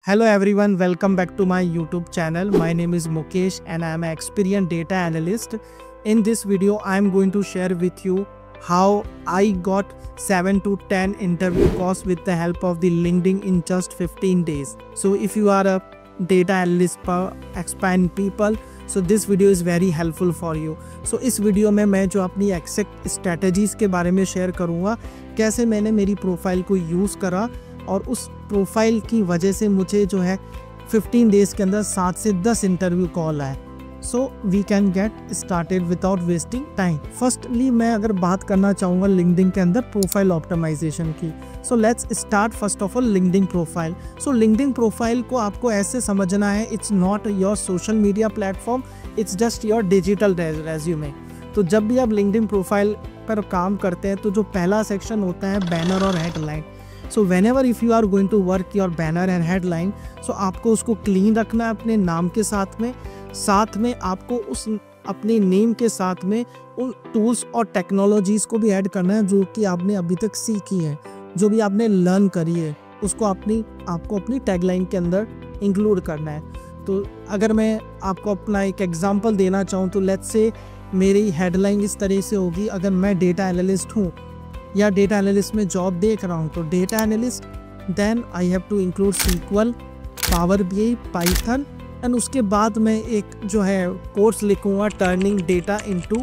Hello everyone, welcome back to my YouTube channel. My name is Mukesh and I am an experienced data analyst. In this video, I am going to share with you how I got 7 to 10 interview calls with the help of the LinkedIn in just 15 days. So if you are a data analyst for expand people, so this video is very helpful for you. So इस video में मैं जो अपनी exact strategies के बारे में share करूँगा, कैसे मैंने मेरी प्रोफाइल को यूज़ करा और उस प्रोफाइल की वजह से मुझे जो है 15 डेज़ के अंदर 7 से 10 इंटरव्यू कॉल आए. So we can get started without wasting time. Firstly मैं अगर बात करना चाहूँगा लिंक्डइन के अंदर प्रोफाइल ऑप्टिमाइजेशन की. So let's start first of all LinkedIn profile. So LinkedIn profile को आपको ऐसे समझना है, it's not your social media platform, it's just your digital resume. तो जब भी आप लिंक्डइन प्रोफाइल पर काम करते हैं तो जो पहला सेक्शन होता है बैनर और headline. So whenever if you are going to work your banner and headline, so आपको उसको क्लीन रखना है अपने नाम के साथ में आपको उस अपने नेम के साथ में उन टूल्स और टेक्नोलॉजीज़ को भी ऐड करना है जो कि आपने अभी तक सीखी है, जो भी आपने लर्न करी है, उसको आपको अपनी टैगलाइन के अंदर इंक्लूड करना है. तो अगर मैं आपको अपना एक एग्जांपल देना चाहूँ तो लेट्स से मेरी हेडलाइन इस तरह से होगी. अगर मैं डेटा एनालिस्ट हूँ या डेटा एनालिस्ट में जॉब देख रहा हूँ तो data analyst, then I have to include SQL, power BI, Python and उसके बाद मैं एक जो है कोर्स लिखूँगा turning data into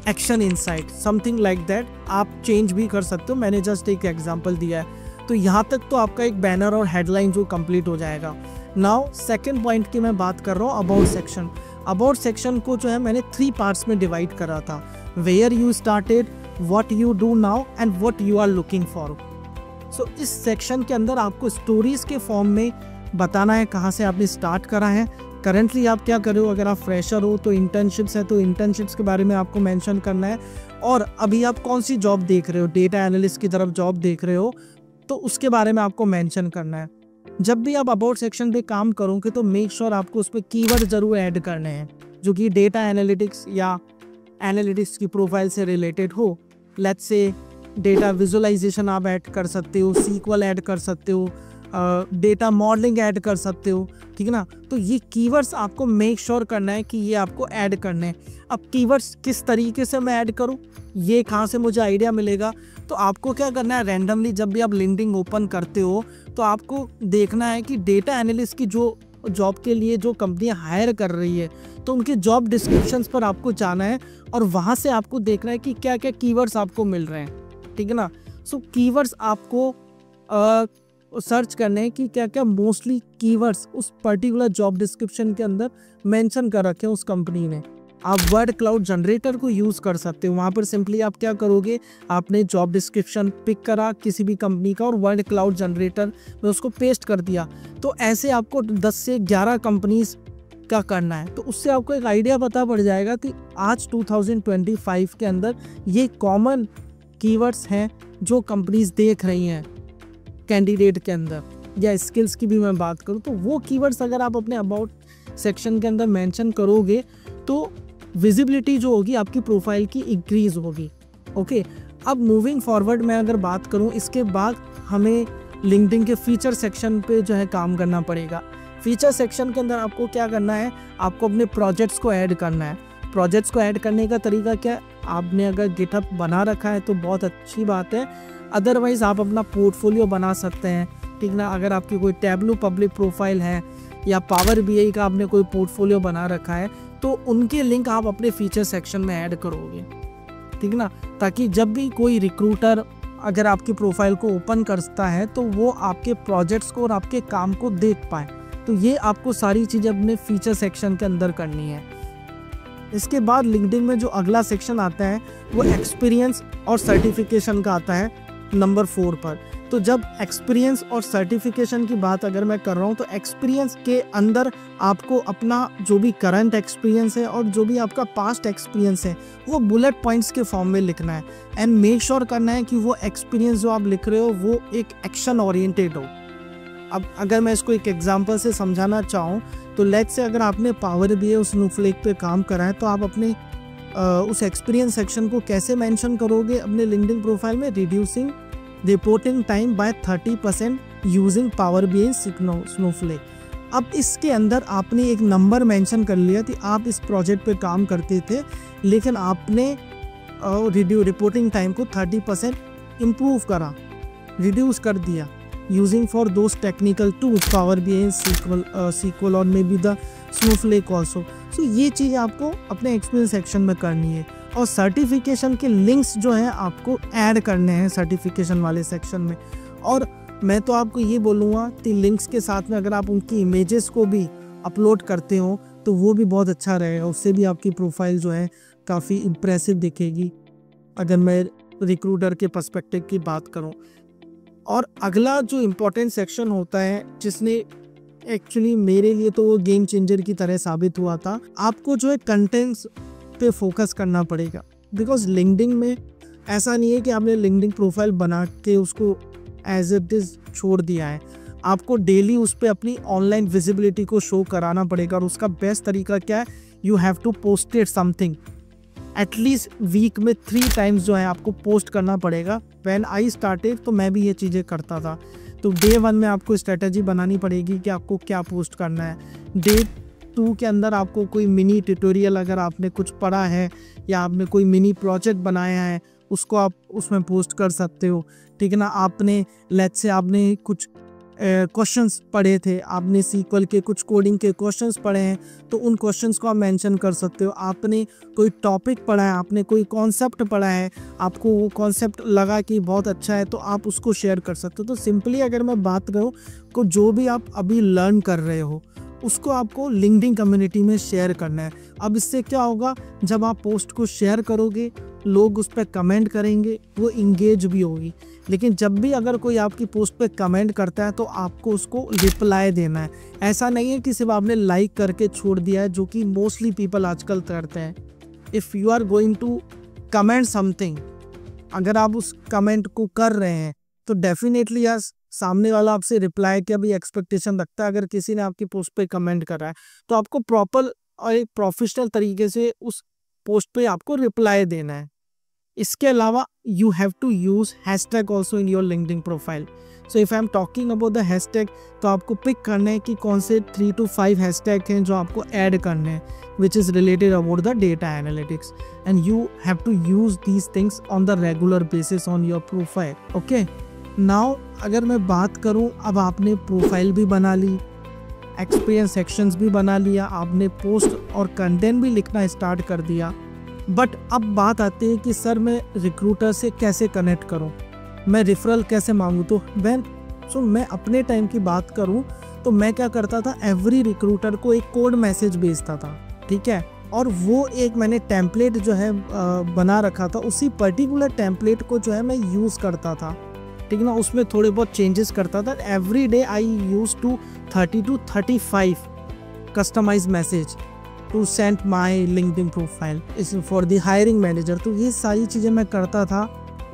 action insight, something like that. आप चेंज भी कर सकते हो, मैंने जस्ट एक एग्जांपल दिया है. तो यहाँ तक तो आपका एक बैनर और हेडलाइन जो कंप्लीट हो जाएगा. नाउ सेकेंड पॉइंट की मैं बात कर रहा हूँ अबाउट सेक्शन. अबाउट सेक्शन को जो है मैंने 3 पार्ट्स में डिवाइड करा था. Where you started, what you do now and what you are looking for. So इस सेक्शन के अंदर आपको स्टोरीज के फॉर्म में बताना है कहाँ से आपने स्टार्ट करा है, करंटली आप क्या कर रहे हो. अगर आप फ्रेशर हो तो इंटर्नशिप्स है तो इंटर्नशिप्स के बारे में आपको मेंशन करना है, और अभी आप कौन सी जॉब देख रहे हो, डेटा एनालिस्ट की तरफ जॉब देख रहे हो तो उसके बारे में आपको मेंशन करना है. जब भी आप अबाउट सेक्शन पे काम करोगे तो मेक श्योर आपको उस पर कीवर्ड जरूर ऐड करने हैं जो कि डेटा एनालिटिक्स या एनालिटिक्स की प्रोफाइल से रिलेटेड हो. लेट्स से डेटा विजुअलाइजेशन आप ऐड कर सकते हो, SQL ऐड कर सकते हो, डेटा मॉडलिंग ऐड कर सकते हो, ठीक है ना. तो ये कीवर्ड्स आपको मेक श्योर करना है कि ये आपको ऐड करने हैं. अब कीवर्ड्स किस तरीके से मैं ऐड करूँ, ये कहाँ से मुझे आइडिया मिलेगा. तो आपको क्या करना है, रैंडमली जब भी आप लिंक्डइन ओपन करते हो तो आपको देखना है कि डेटा एनालिस्ट की जो जॉब के लिए जो कंपनियां हायर कर रही है तो उनके जॉब डिस्क्रिप्शंस पर आपको जाना है और वहाँ से आपको देखना है कि क्या क्या कीवर्ड्स आपको मिल रहे हैं, ठीक है ना. सो कीवर्ड्स आपको सर्च करने हैं कि क्या क्या मोस्टली कीवर्ड्स उस पर्टिकुलर जॉब डिस्क्रिप्शन के अंदर मेंशन कर रखे हैं उस कंपनी ने. आप वर्ड क्लाउड जनरेटर को यूज़ कर सकते हो. वहाँ पर सिंपली आप क्या करोगे, आपने जॉब डिस्क्रिप्शन पिक करा किसी भी कंपनी का और वर्ड क्लाउड जनरेटर में उसको पेस्ट कर दिया. तो ऐसे आपको 10 से 11 कंपनीज का करना है. तो उससे आपको एक आइडिया पता पड़ जाएगा कि आज 2025 के अंदर ये कॉमन कीवर्ड्स हैं जो कंपनीज देख रही हैं कैंडिडेट के अंदर. या स्किल्स की भी मैं बात करूँ तो वो कीवर्ड्स अगर आप अपने अबाउट सेक्शन के अंदर मेंशन करोगे तो विजिबिलिटी जो होगी आपकी प्रोफाइल की इंक्रीज होगी. ओके, अब मूविंग फॉरवर्ड मैं अगर बात करूं, इसके बाद हमें लिंक्डइन के फीचर सेक्शन पे जो है काम करना पड़ेगा. फीचर सेक्शन के अंदर आपको क्या करना है, आपको अपने प्रोजेक्ट्स को ऐड करना है. प्रोजेक्ट्स को ऐड करने का तरीका क्या है, आपने अगर गिटहब बना रखा है तो बहुत अच्छी बात है, अदरवाइज़ आप अपना पोर्टफोलियो बना सकते हैं, ठीक ना. अगर आपकी कोई टैबलू पब्लिक प्रोफाइल है या पावर BI का आपने कोई पोर्टफोलियो बना रखा है तो उनके लिंक आप अपने फीचर सेक्शन में ऐड करोगे, ठीक ना, ताकि जब भी कोई रिक्रूटर अगर आपकी प्रोफाइल को ओपन करता है तो वो आपके प्रोजेक्ट्स को और आपके काम को देख पाए. तो ये आपको सारी चीज़ें अपने फीचर सेक्शन के अंदर करनी है. इसके बाद लिंक्डइन में जो अगला सेक्शन आता है वो एक्सपीरियंस और सर्टिफिकेशन का आता है नंबर 4 पर. तो जब एक्सपीरियंस और सर्टिफिकेशन की बात अगर मैं कर रहा हूँ तो एक्सपीरियंस के अंदर आपको अपना जो भी करंट एक्सपीरियंस है और जो भी आपका पास्ट एक्सपीरियंस है वो बुलेट पॉइंट्स के फॉर्म में लिखना है. एंड मेक श्योर करना है कि वो एक्सपीरियंस जो आप लिख रहे हो वो एक एक्शन ओरिएंटेड हो. अब अगर मैं इसको एक एग्जांपल से समझाना चाहूँ तो लेट्स से अगर आपने पावर BI उस स्नोफ्लेक पे काम करा है तो आप अपने उस एक्सपीरियंस सेक्शन को कैसे मेंशन करोगे अपने लिंक्डइन प्रोफाइल में, reducing reporting time by 30% using power BI Snowflake. अब इसके अंदर आपने एक नंबर मेंशन कर लिया कि आप इस प्रोजेक्ट पे काम करते थे, लेकिन आपने रिपोर्टिंग टाइम को 30% इम्प्रूव करा, रिड्यूस कर दिया using for those technical tools power BI, SQL और maybe the Snowflake also. So ये चीज़ आपको अपने एक्सपीरियंस सेक्शन में करनी है। और सर्टिफिकेशन के लिंक्स जो हैं आपको ऐड करने हैं सर्टिफिकेशन वाले सेक्शन में। और मैं तो आपको ये बोलूँगा कि लिंक्स के साथ में अगर आप उनकी इमेजेस को भी अपलोड करते हो तो वो भी बहुत अच्छा रहेगा, उससे भी आपकी प्रोफाइल जो है काफ़ी इम्प्रेसिव दिखेगी, अगर मैं रिक्रूटर के पर्सपेक्टिव की बात करूं। और अगला जो इम्पोर्टेंट सेक्शन होता है, जिसने एक्चुअली मेरे लिए तो वो गेम चेंजर की तरह साबित हुआ था, आपको जो है कंटेंट्स पे फोकस करना पड़ेगा। बिकॉज लिंक्डइन में ऐसा नहीं है कि आपने लिंक्डइन प्रोफाइल बना के उसको एज इट इज छोड़ दिया है, आपको डेली उस पर अपनी ऑनलाइन विजिबिलिटी को शो कराना पड़ेगा। और उसका बेस्ट तरीका क्या है, you have to posted something at least week में 3 टाइम्स जो है आपको पोस्ट करना पड़ेगा। व्हेन आई स्टार्टेड तो मैं भी ये चीज़ें करता था। तो डे 1 में आपको स्ट्रेटजी बनानी पड़ेगी कि आपको क्या पोस्ट करना है। डे 2 के अंदर आपको कोई मिनी ट्यूटोरियल, अगर आपने कुछ पढ़ा है या आपने कोई मिनी प्रोजेक्ट बनाया है, उसको आप उसमें पोस्ट कर सकते हो, ठीक है ना। आपने लेट्स से आपने कुछ क्वेश्चंस पढ़े थे, आपने SQL के कुछ कोडिंग के क्वेश्चंस पढ़े हैं, तो उन क्वेश्चंस को आप मेंशन कर सकते हो। आपने कोई टॉपिक पढ़ा है, आपने कोई कॉन्सेप्ट पढ़ा है, आपको वो कॉन्सेप्ट लगा कि बहुत अच्छा है, तो आप उसको शेयर कर सकते हो। तो सिंपली अगर मैं बात करूँ को जो भी आप अभी लर्न कर रहे हो उसको आपको लिंक्डइन कम्युनिटी में शेयर करना है। अब इससे क्या होगा, जब आप पोस्ट को शेयर करोगे लोग उस पर कमेंट करेंगे, वो इंगेज भी होगी। लेकिन जब भी अगर कोई आपकी पोस्ट पे कमेंट करता है तो आपको उसको रिप्लाई देना है। ऐसा नहीं है कि सिर्फ आपने लाइक करके छोड़ दिया है, जो कि मोस्टली पीपल आजकल करते हैं। If you are going to comment something, अगर आप उस कमेंट को कर रहे हैं तो डेफिनेटली यस, सामने वाला आपसे रिप्लाई का भी एक्सपेक्टेशन रखता है। अगर किसी ने आपकी पोस्ट पे कमेंट करा है तो आपको प्रॉपर और एक प्रोफेशनल तरीके से उस पोस्ट पे आपको रिप्लाई देना है। इसके अलावा you have to use hashtag also in your LinkedIn profile. So if I am talking about the hashtag, तो आपको पिक करना है कि कौन से 3 to 5 हैशटैग हैं जो आपको ऐड करने हैं, which is related about the data analytics, and you have to use these things on the regular basis on your profile. Okay, now अगर मैं बात करूं, अब आपने प्रोफाइल भी बना ली, एक्सपीरियंस सेक्शंस भी बना लिया, आपने पोस्ट और कंटेंट भी लिखना स्टार्ट कर दिया, बट अब बात आती है कि सर मैं रिक्रूटर से कैसे कनेक्ट करूं, मैं रेफरल कैसे मांगूं। तो मैं अपने टाइम की बात करूं तो मैं क्या करता था, एवरी रिक्रूटर को एक कोड मैसेज भेजता था, ठीक है। और वो एक मैंने टेम्पलेट जो है बना रखा था, उसी पर्टिकुलर टेम्पलेट को जो है मैं यूज़ करता था, ठीक है ना। उसमें थोड़े बहुत चेंजेस करता था। Every day I use to 30 to 35 customize message to send my LinkedIn profile is for the hiring manager. तो ये सारी चीज़ें मैं करता था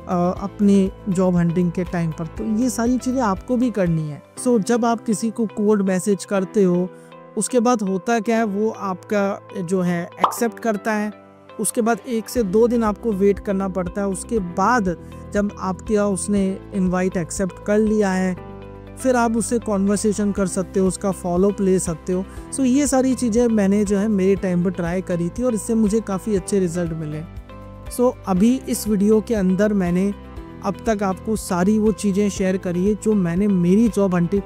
अपने जॉब हंटिंग के टाइम पर। तो ये सारी चीज़ें आपको भी करनी है। सो जब आप किसी को कोड मैसेज करते हो, उसके बाद होता क्या है, वो आपका जो है एक्सेप्ट करता है। उसके बाद 1 से 2 दिन आपको वेट करना पड़ता है। उसके बाद जब आपके उसने इनवाइट एक्सेप्ट कर लिया है, फिर आप उससे कॉन्वर्सेशन कर सकते हो, उसका फॉलोअप ले सकते हो। सो ये सारी चीज़ें मैंने जो है मेरे टाइम पर ट्राई करी थी और इससे मुझे काफ़ी अच्छे रिजल्ट मिले। सो अभी इस वीडियो के अंदर मैंने अब तक आपको सारी वो चीज़ें शेयर करी है जो मैंने मेरी जॉब हंटिंग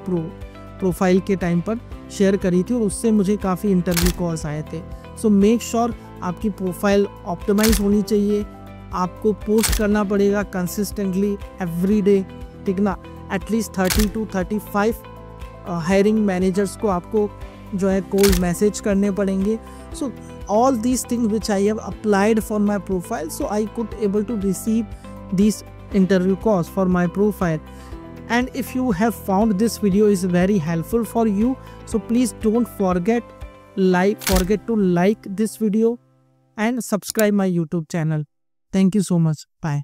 प्रोफाइल के टाइम पर शेयर करी थी, और उससे मुझे काफ़ी इंटरव्यू कॉल्स आए थे। सो मेक श्योर आपकी प्रोफाइल ऑप्टिमाइज होनी चाहिए, आपको पोस्ट करना पड़ेगा कंसिस्टेंटली एवरी डे, ठीक ना। एटलीस्ट 30 to 35 हायरिंग मैनेजर्स को आपको जो है कोल्ड मैसेज करने पड़ेंगे। So all these things which I have applied for my profile, so I could able to receive these interview calls for my profile. And if you have found this video is very helpful for you, so please don't forget to like this video and subscribe my YouTube channel. Thank you so much. Bye.